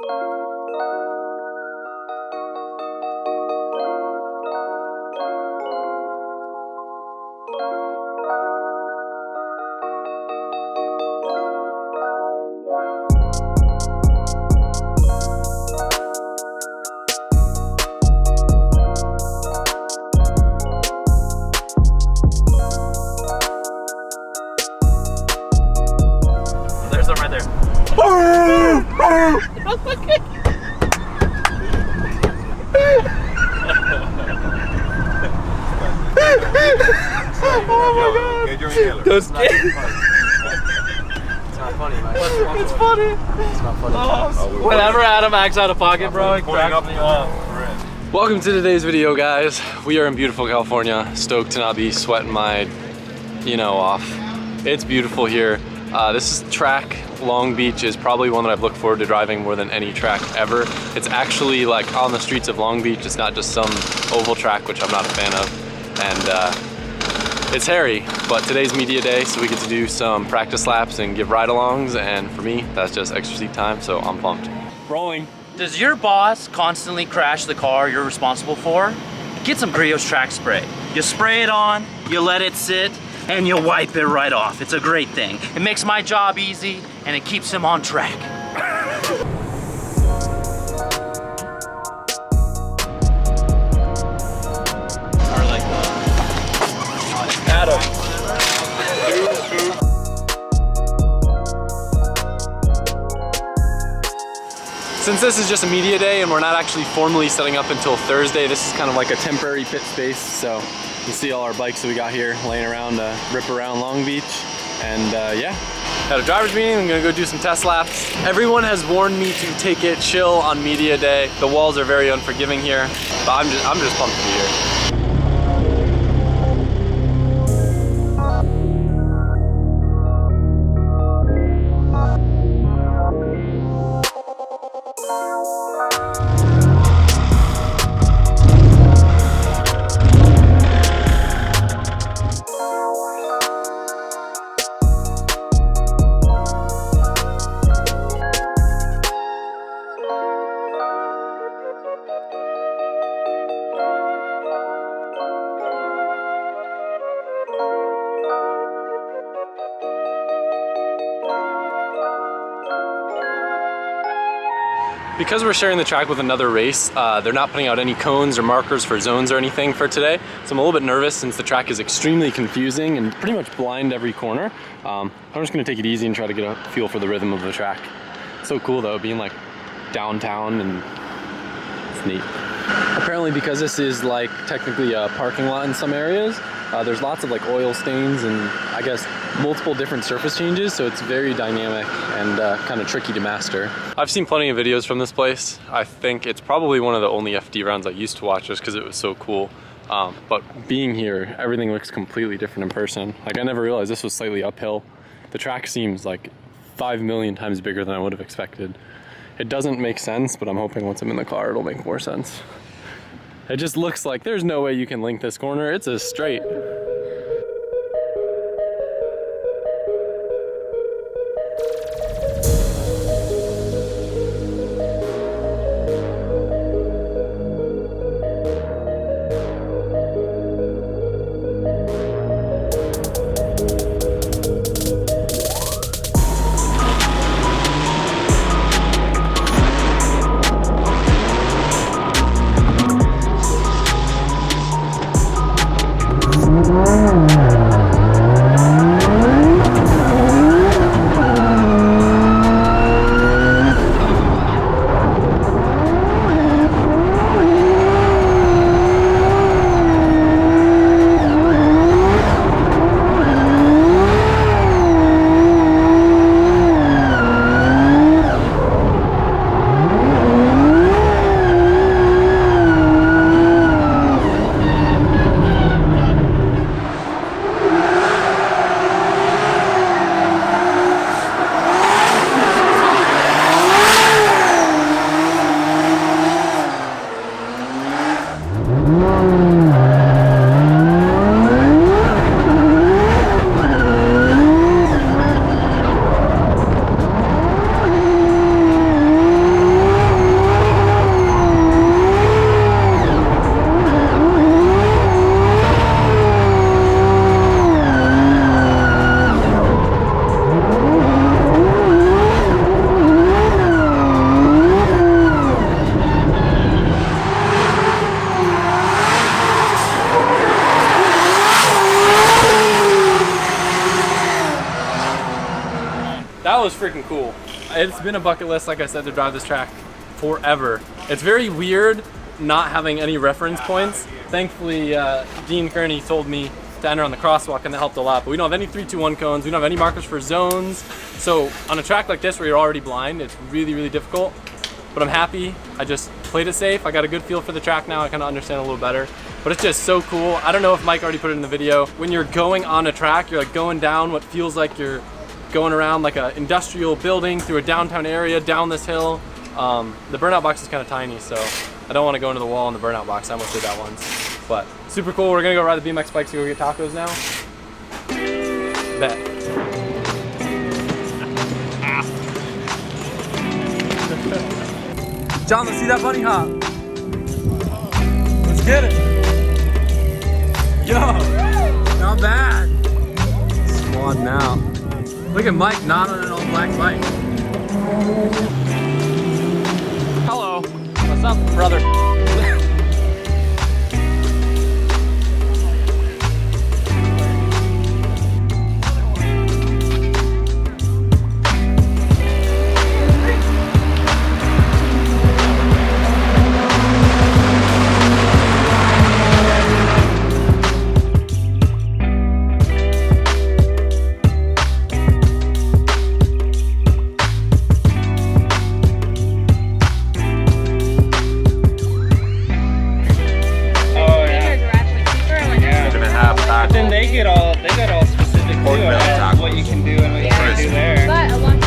Right there. Oh my god! Those kids. It's not funny, man. It's funny. It's not funny. Oh, whenever Adam acts out of pocket, bro, it cracks me up. Welcome to today's video, guys. We are in beautiful California. Stoked to not be sweating my, off. It's beautiful here. This is track. Long Beach is probably one that I've looked forward to driving more than any track ever. It's actually like on the streets of Long Beach. It's not just some oval track, which I'm not a fan of. And it's hairy, but today's media day, so we get to do some practice laps and give ride-alongs. And for me, that's just extra seat time, so I'm pumped. Rolling. Does your boss constantly crash the car you're responsible for? Get some Griot's track spray. You spray it on, you let it sit, and you wipe it right off. It's a great thing. It makes my job easy, and it keeps him on track. Or like Adam. Since this is just a media day and we're not actually formally setting up until Thursday, this is kind of like a temporary pit space. So you see all our bikes that we got here laying around to rip around Long Beach. And yeah, had a driver's meeting. I'm gonna go do some test laps. Everyone has warned me to take it chill on media day. The walls are very unforgiving here, but I'm just pumped to be here. Because we're sharing the track with another race, they're not putting out any cones or markers for zones or anything for today. So I'm a little bit nervous since the track is extremely confusing and pretty much blind every corner. I'm just gonna take it easy and try to get a feel for the rhythm of the track. It's so cool though, being like downtown, and it's neat. Apparently because this is like technically a parking lot in some areas, there's lots of like oil stains and I guess multiple different surface changes, so it's very dynamic and kind of tricky to master. I've seen plenty of videos from this place. I think it's probably one of the only FD rounds I used to watch just because it was so cool. But being here, everything looks completely different in person. Like I never realized this was slightly uphill. The track seems like 5 million times bigger than I would have expected. It doesn't make sense, but I'm hoping once I'm in the car it'll make more sense. It just looks like there's no way you can link this corner. It's a straight. It's been a bucket list, like I said, to drive this track forever. It's very weird not having any reference points. Thankfully, Dean Kearney told me to enter on the crosswalk, and that helped a lot. But we don't have any 3-2-1 cones. We don't have any markers for zones. So on a track like this where you're already blind, it's really, really difficult. But I'm happy. I just played it safe. I got a good feel for the track now. I kind of understand a little better. But it's just so cool. I don't know if Mike already put it in the video. When you're going on a track, you're like going down what feels like you're going around like an industrial building through a downtown area, down this hill. The burnout box is kind of tiny, so I don't want to go into the wall in the burnout box. I almost did that once. But super cool. We're gonna go ride the BMX bikes and go get tacos now. Bet. John, let's see that bunny hop. Let's get it. Yo, not bad. Squad now. Look at Mike not on an all black bike. Hello. What's up, brother? They got all specific too on what you can do and what you can't do there. But a lot.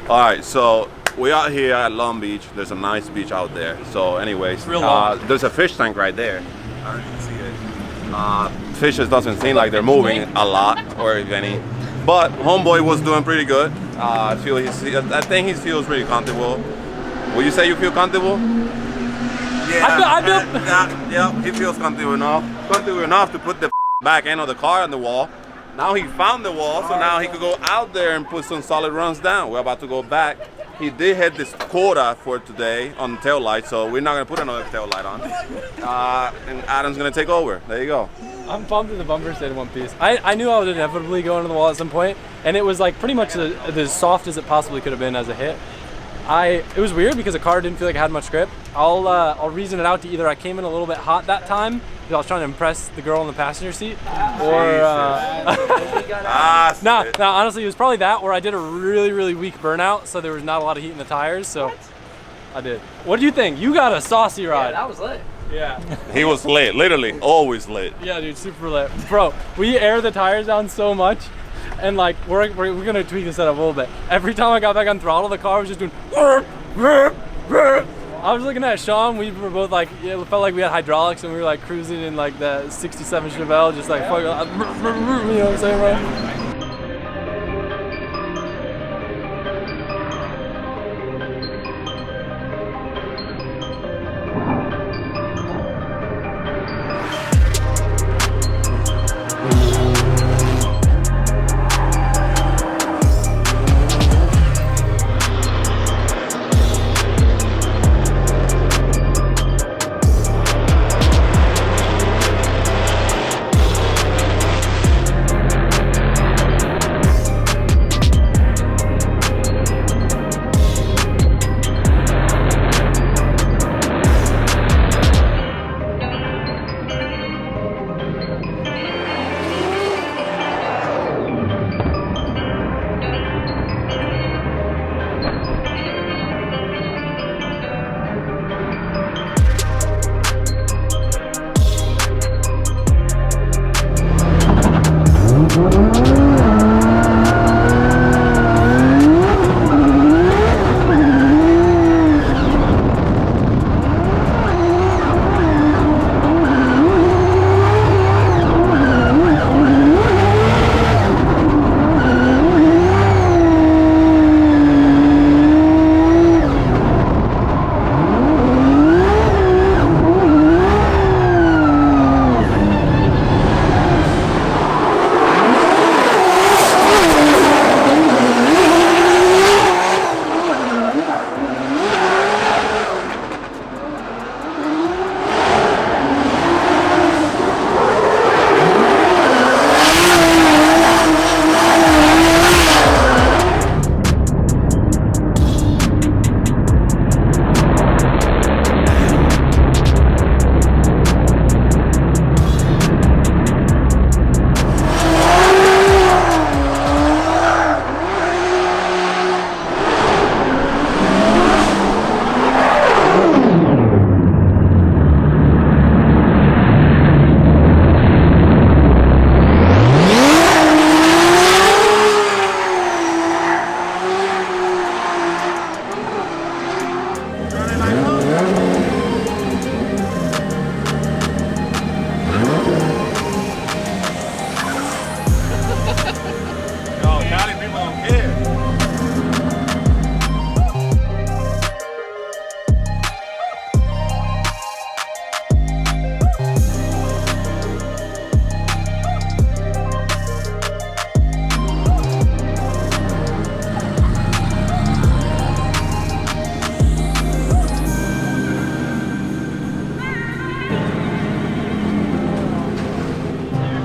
All right, so we're out here at Long Beach. There's a nice beach out there. So anyways, there's a fish tank right there. I don't even see it. Fishes doesn't seem like they're moving a lot, or if any. But homeboy was doing pretty good. I think he feels pretty comfortable. Will you say you feel comfortable? Yeah, yeah, he feels comfortable enough to put the back end of the car on the wall. Now he found the wall, so now he could go out there and put some solid runs down. We're about to go back he did hit this quota for today on the tail light, so we're not gonna put another tail light on. And Adam's gonna take over. There you go. I'm pumped that the bumper stayed in one piece. I knew I would inevitably go into the wall at some point, and it was like pretty much as soft as it possibly could have been as a hit. It was weird because the car didn't feel like it had much grip. I'll reason it out to either I came in a little bit hot that time because I was trying to impress the girl in the passenger seat, or no, honestly, it was probably that, or I did a really weak burnout, so there was not a lot of heat in the tires. So I did. What do you think? You got a saucy ride. Yeah, that was lit. Yeah. He was lit, literally, always lit. Yeah, dude, super lit. Bro, we air the tires down so much, and like, we're gonna tweak the setup a little bit. Every time I got back on throttle, the car was just doing I was looking at Sean, we were both like, yeah, it felt like we had hydraulics and we were like cruising in like the 67 Chevelle, just like, fucking, you know what I'm saying, bro?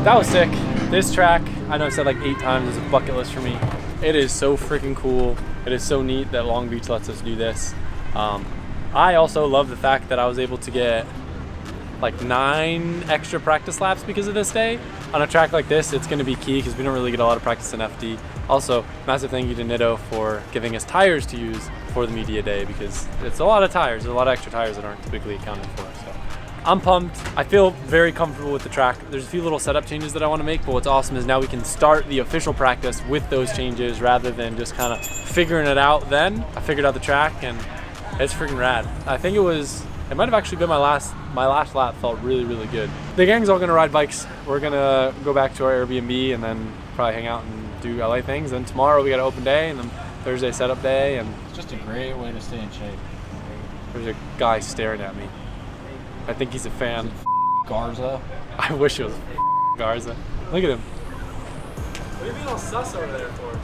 That was sick. This track, I know I said like 8 times, is a bucket list for me. It is so freaking cool. It is so neat that Long Beach lets us do this. I also love the fact that I was able to get like 9 extra practice laps because of this day. On a track like this, it's gonna be key because we don't really get a lot of practice in FD. Also, massive thank you to Nitto for giving us tires to use for the media day because it's a lot of tires. There's a lot of extra tires that aren't typically accounted for. So I'm pumped. I feel very comfortable with the track. There's a few little setup changes that I want to make, but what's awesome is now we can start the official practice with those changes rather than just kind of figuring it out then. I figured out the track and it's freaking rad. I think it might have actually been my last lap. Felt really, really good. The gang's all gonna ride bikes. We're gonna go back to our Airbnb and then probably hang out and do LA things. And tomorrow we got an open day and then Thursday setup day. And it's just a great way to stay in shape. There's a guy staring at me. I think he's a fan. Garza. I wish it was Garza. Look at him. What are you being all sus over there for?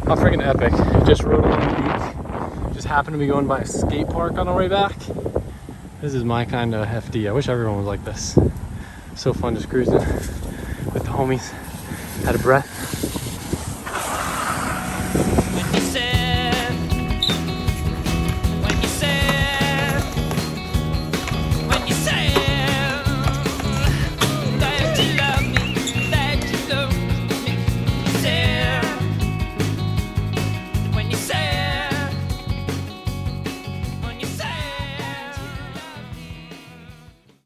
How freaking epic. Just rode along the beach. Just happened to be going by a skate park on our way back. This is my kind of FD. I wish everyone was like this. So fun just cruising with the homies. Out of breath.